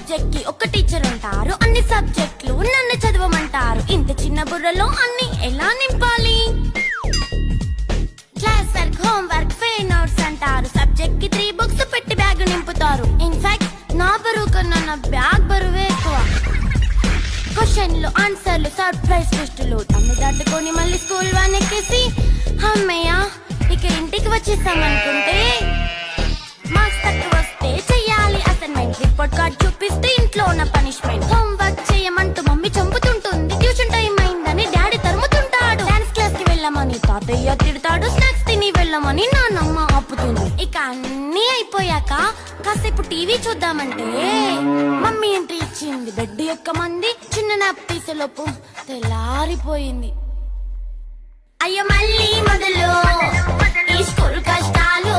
Subject కి ఒక teacher ఉంటారు, అన్ని సబ్జెక్టులు నన్ను చదవమంటారు. ఇంత చిన్న బుర్రలో అన్ని ఎలా నింపాలి? Class work, home work, fair notes అంటారు. సబ్జెక్ట్ కి 3 బుక్స్ పెట్టి బ్యాగ్ నింపుతారు. ఇన్ఫాక్ట్ నా బరువు కన్నా నా బ్యాగ్ బరువే ఎక్కువ. క్వశ్చన్లు, ఆన్సర్లు, సర్ప్రైజ్ టెస్టులు తమ్మి దాటుకొని మళ్ళీ స్కూల్ వాన్ ఎక్కేసి అమ్మయ్య ఇక ఇంటికి వచ్చేసామనుకుంటే మార్క్స్ తక్కువ వస్తే చెయ్యాలి అసైన్మెంట్. రిపోర్ట్ కార్డ్ చూపిస్తే ఇంట్లో ఉన్న పనిష్మెంట్. హోమ్ వర్క్ చేయమంటూ మమ్మీ చంపుతుంటుంది. ట్యూషన్ టైం అయిందని డాడీ తరుముతుంటాడు. డాన్స్ క్లాస్ కి వెళ్ళమని తాతయ్య తిడతాడు. స్నాక్స్ తిని వెళ్ళమని నాన్నమ్మ ఆపుతుంది. ఇక అన్నీ అయిపోయాక కాసేపు టీవీ చూద్దామంటే మమ్మీ ఎంట్రీ ఇచ్చింది. బెడ్ యొక్క మంది చిన్న నాప్ తీసేలోపు తెల్లారిపోయింది. అయ్యో మళ్ళీ మొదలు ఈ స్కూల్ కష్టాలు.